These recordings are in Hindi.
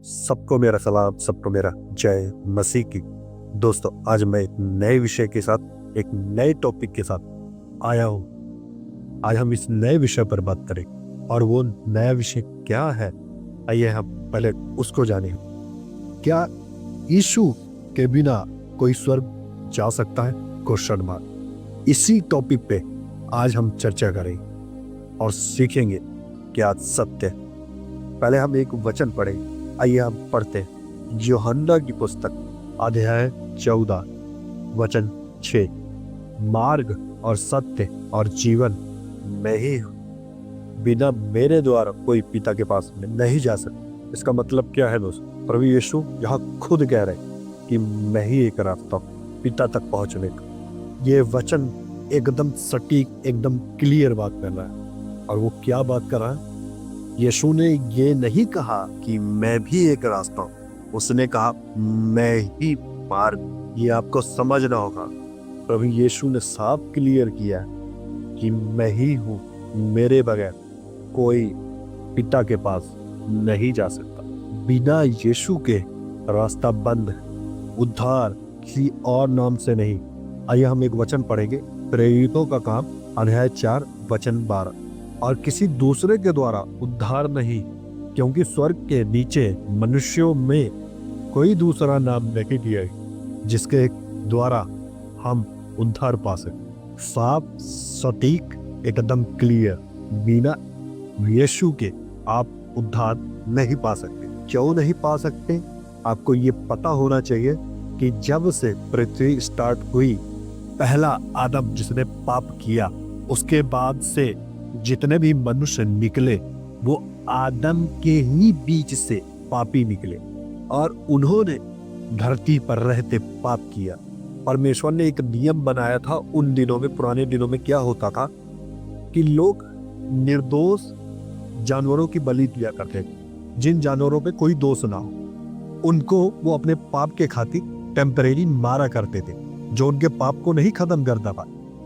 सबको मेरा सलाम, सबको मेरा जय मसीह की। दोस्तों, आज मैं एक नए विषय के साथ, एक नए टॉपिक के साथ आया हूँ। आज हम इस नए विषय पर बात करें, और वो नया विषय क्या है, आइए हम पहले उसको जानें। क्या यीशु के बिना कोई स्वर्ग जा सकता है? Question mark. इसी टॉपिक पे आज हम चर्चा करेंगे और सीखेंगे क्या सत्य है। पहले हम एक वचन पढ़ेंगे, आइए हम पढ़ते हैं। यूहन्ना की पुस्तक अध्याय 14 वचन 6। मार्ग और सत्य और जीवन मैं ही हूँ, बिना मेरे द्वारा कोई पिता के पास में नहीं जा सकता। इसका मतलब क्या है दोस्तों? प्रभु यीशु यहाँ खुद कह रहे हैं कि मैं ही एक रास्ता हूँ पिता तक पहुंचने का। ये वचन एकदम सटीक, एकदम क्लियर बात कर रहा है। और वो क्या बात कर रहा है? यीशु ने ये नहीं कहा कि मैं भी एक रास्ता हूँ, उसने कहा मैं ही मार्ग। ये आपको समझना होगा। प्रभु यीशु ने साफ क्लियर किया कि मैं ही हूँ, मेरे बगैर कोई पिता के पास नहीं जा सकता। बिना यीशु के रास्ता बंद है। उद्धार किसी और नाम से नहीं। आइए हम एक वचन पढ़ेंगे, प्रेरितों का काम अध्याय 4 वचन 12। और किसी दूसरे के द्वारा उद्धार नहीं, क्योंकि स्वर्ग के नीचे मनुष्यों में कोई दूसरा नाम नहीं दिया है जिसके द्वारा हम उद्धार पा सकें। साफ, सटीक, एकदम क्लियर। बिना यीशु के आप उद्धार नहीं पा सकते। क्यों नहीं पा सकते? आपको ये पता होना चाहिए कि जब से पृथ्वी स्टार्ट हुई, पहला आदम जिसने पाप किया, उसके बाद से जितने भी मनुष्य निकले वो आदम के ही बीच से पापी निकले, और उन्होंने धरती पर रहते पाप किया। परमेश्वर ने एक नियम बनाया था उन दिनों में। पुराने दिनों में क्या होता था कि लोग निर्दोष जानवरों की बलि दिया करते थे। जिन जानवरों पे कोई दोष ना हो, उनको वो अपने पाप के खातिर टेम्परेरी मारा करते थे, जो उनके पाप को नहीं खत्म करता था।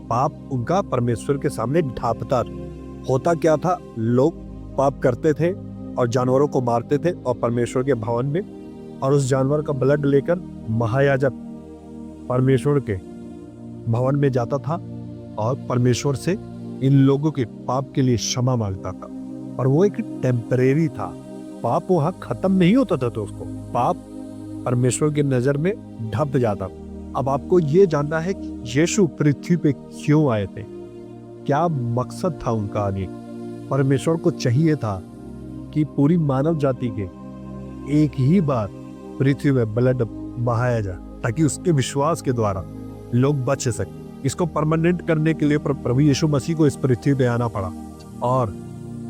पाप उनका परमेश्वर के सामने ढांपता था। होता क्या था, लोग पाप करते थे और जानवरों को मारते थे और परमेश्वर के भवन में, और उस जानवर का ब्लड लेकर महायाजक परमेश्वर के भवन में जाता था और परमेश्वर से इन लोगों के पाप के लिए क्षमा मांगता था। और वो एक टेम्परेरी था। पाप वहां खत्म नहीं होता था, तो उसको पाप परमेश्वर की नजर में ढप जाता। अब आपको ये जानना है कि यीशु पृथ्वी पे क्यों आए थे, क्या मकसद था उनका आने। परमेश्वर को चाहिए था कि पूरी मानव जाति के एक ही बार पृथ्वी में ब्लड बहाया जाए, ताकि उसके विश्वास के द्वारा लोग बच सके। इसको परमानेंट करने के लिए प्रभु यीशु मसीह को इस पृथ्वी पे आना पड़ा, और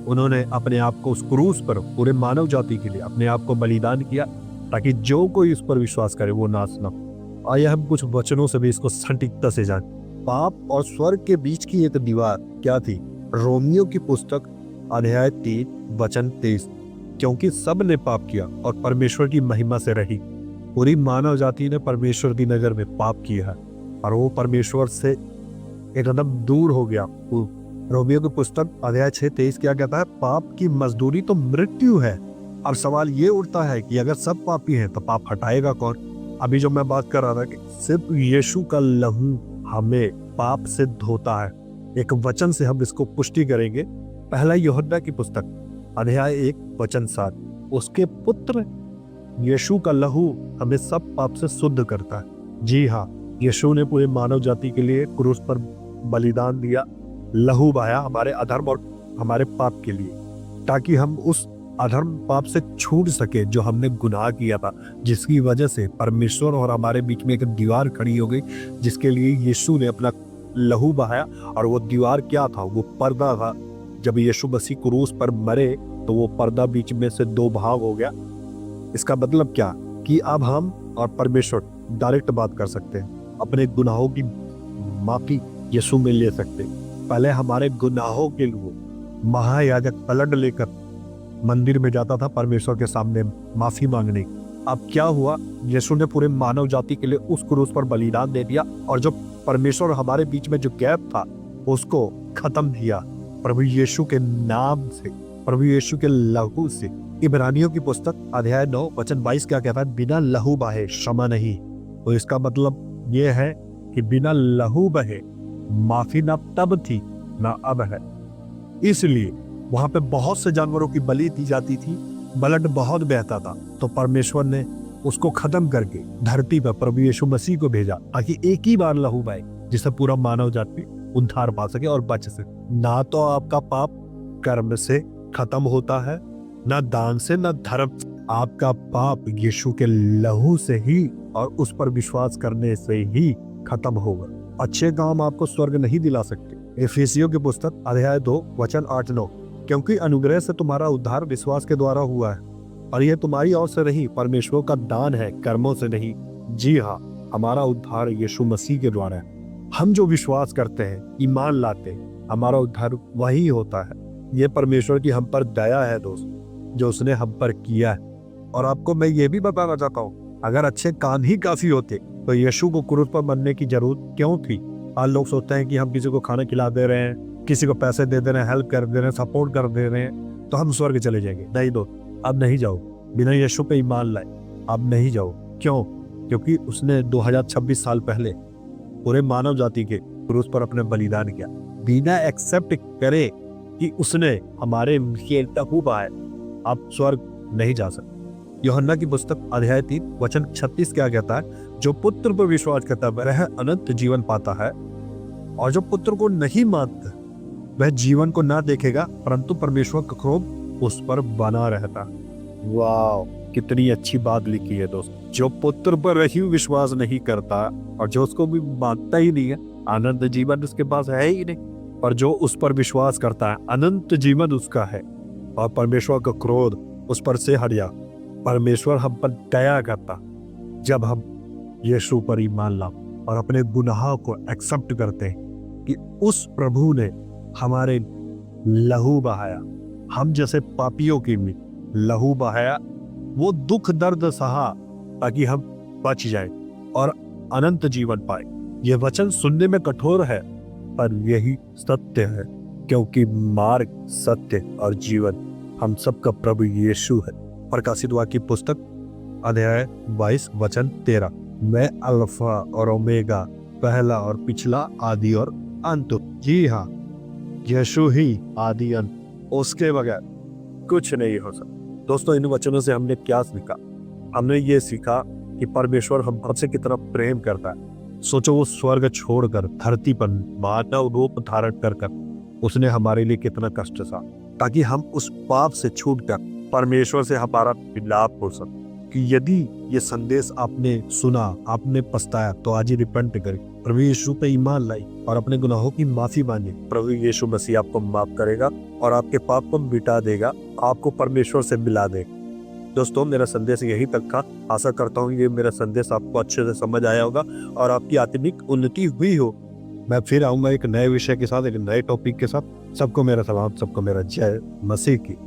उन्होंने अपने आप को उस क्रूस पर पूरे मानव जाति के लिए अपने आप को बलिदान किया, ताकि जो कोई इस पर विश्वास करे वो नाश ना हो। आइए हम कुछ वचनों से भी इसको सटीकता से जानें। पाप और स्वर्ग के बीच की एक दीवार क्या थी? रोमियो की पुस्तक अध्याय 3 वचन 23। क्योंकि सब ने पाप किया और परमेश्वर की महिमा से रही। पूरी मानव जाति ने परमेश्वर की नजर में पाप किया है, और वो परमेश्वर से एकदम दूर हो गया। रोमियो की पुस्तक अध्याय 6:23 क्या कहता है? पाप की मजदूरी तो मृत्यु है। अब सवाल ये उठता है कि अगर सब पापी हैं तो पाप हटाएगा कौन? अभी जो मैं बात कर रहा था कि सिर्फ यीशु का लहू हमें पाप से धोता है। एक वचन से हम इसको पुष्टि करेंगे। पहला यूहन्ना की पुस्तक अध्याय 1 वचन 7। उसके पुत्र यीशु का लहू हमें सब पाप से शुद्ध करता है। जी हाँ, यीशु ने पूरे मानव जाति के लिए क्रूस पर बलिदान दिया, लहू बहाया हमारे अधर्म और हमारे पाप के लिए, ताकि हम उस अधर्म पाप से छूट सके जो हमने गुनाह किया था, जिसकी वजह से परमेश्वर और हमारे बीच में एक दीवार खड़ी हो गई, जिसके लिए यीशु ने अपना लहू बहाया। और वो दीवार क्या था? वो पर्दा था। जब यीशु मसीह क्रूस पर मरे तो वो पर्दा बीच में से 2 भाग हो गया। इसका मतलब क्या कि अब हम और परमेश्वर डायरेक्ट बात कर सकते हैं, अपने गुनाहों की माफी यीशु में ले सकते हैं। पहले हमारे गुनाहों के लिए महायाजक ब्लड लेकर मंदिर में जाता था परमेश्वर के सामने माफी मांगने। अब क्या हुआ? यीशु ने पूरे मानव जाति के लिए उस क्रूस पर बलिदान दे दिया, और जो परमेश्वर हमारे बीच में जो गैप था उसको खत्म किया। प्रभु यीशु के नाम से, प्रभु यीशु के लहू से इब्रानियों की पुस्तक अध्याय 9 वचन 22 क्या कहता है? बिना लहू बहे क्षमा नहीं। तो इसका मतलब ये है कि बिना लहू बहे माफी ना तब थी ना अब है। इसलिए वहां पे बहुत से जानवरों की बलि दी जाती थी, ब्लड बहुत बहता था, तो परमेश्वर ने उसको खत्म करके धरती पर प्रभु यीशु मसीह को भेजा ताकि एक ही बार लहू बहे, जिससे पूरा मानव जाति उद्धार पा सके और बच सके। ना तो आपका पाप कर्म से खत्म होता है, ना दान से, ना धर्म से। आपका पाप यीशु के लहू से ही और उस पर विश्वास करने से ही खत्म होगा। अच्छे काम आपको स्वर्ग नहीं दिला सकते। एफेसियों की पुस्तक अध्याय 2 वचन 8-9, क्योंकि अनुग्रह से तुम्हारा उद्धार विश्वास के द्वारा हुआ है, और यह तुम्हारी ओर से नहीं, परमेश्वर का दान है, कर्मों से नहीं। जी हाँ, हमारा उद्धार यीशु मसीह के द्वारा है। हम जो विश्वास करते हैं, ईमान लाते हैं, हमारा उद्धार वही होता है। ये परमेश्वर की हम पर दया है दोस्त, जो उसने हम पर किया है। और आपको मैं ये भी बताना चाहता हूँ, अगर अच्छे काम ही काफी होते तो यीशु को क्रूस पर मरने की जरूरत क्यों थी? आज लोग सोचते हैं कि हम किसी को खाना खिला दे रहे हैं, किसी को पैसे दे दे रहे हैं, हेल्प कर दे रहे हैं, सपोर्ट कर दे रहे हैं, तो हम स्वर्ग चले जाएंगे। नहीं दोस्त, अब नहीं जाओ। बिना यीशु पे ईमान लाए अब नहीं जाओ। क्यों? क्योंकि उसने 2026 साल पहले पूरे मानव जाति के क्रूस पर अपने बलिदान किया। बिना एक्सेप्ट करे कि उसने हमारे लहू बहाए, आप स्वर्ग नहीं जा सकते। यूहन्ना की पुस्तक अध्याय 3 वचन 36 क्या कहता है? जो पुत्र पर विश्वास करता है वह अनंत जीवन पाता है, और जो पुत्र को नहीं मानता वह जीवन को ना देखेगा, परंतु परमेश्वर का क्रोध उस पर बना रहता। वाह, कितनी अच्छी बात लिखी है दोस्त। जो पुत्र पर ही विश्वास नहीं करता और जो उसको भी मानता ही नहीं है, अनंत जीवन उसके पास है ही नहीं। पर जो उस पर विश्वास करता है, अनंत जीवन उसका है, और परमेश्वर का क्रोध उस पर से हट जा। परमेश्वर हम पर दया करता जब हम यीशु पर ईमान लाओ और अपने गुनाहों को एक्सेप्ट करते हैं कि उस प्रभु ने हमारे लहू बहाया, हम जैसे पापियों की भी लहू बहाया, वो दुख दर्द सहा ताकि हम बच जाए और अनंत जीवन पाए। ये वचन सुनने में कठोर है, पर यही सत्य है, क्योंकि मार्ग, सत्य और जीवन हम सबका प्रभु यीशु है। प्रकाशित वाक्य की पुस्तक अध्याय 22 वचन 13, मैं अल्फा और ओमेगा, पहला और पिछला, आदि और अंत। जी हाँ, यीशु ही आदि अंत, उसके बगैर कुछ नहीं हो सकता। दोस्तों, इन वचनों से हमने क्या सीखा? हमने ये सीखा कि परमेश्वर हम हमसे कितना प्रेम करता है। सोचो, वो स्वर्ग छोड़कर धरती पर मानव रूप धारण कर उसने हमारे लिए कितना कष्ट सहा, ताकि हम उस पाप से छूटकर परमेश्वर से हमारा मिलाप हो सके। कि यदि ये संदेश आपने सुना, आपने पछताया, तो आज ही रिपेंट करें, प्रभु यीशु पे ईमान लाई और अपने गुनाहों की माफी मांगे। प्रभु यीशु मसीह आपको माफ करेगा और आपके पाप को मिटा देगा, आपको परमेश्वर से मिला देगा। दोस्तों, मेरा संदेश यही तक था। आशा करता हूँ ये मेरा संदेश आपको अच्छे से समझ आया होगा और आपकी आत्मिक उन्नति हुई हो। मैं फिर आऊंगा एक नए विषय के साथ, एक नए टॉपिक के साथ। सबको मेरा सलाम, सबको मेरा जय मसीह की।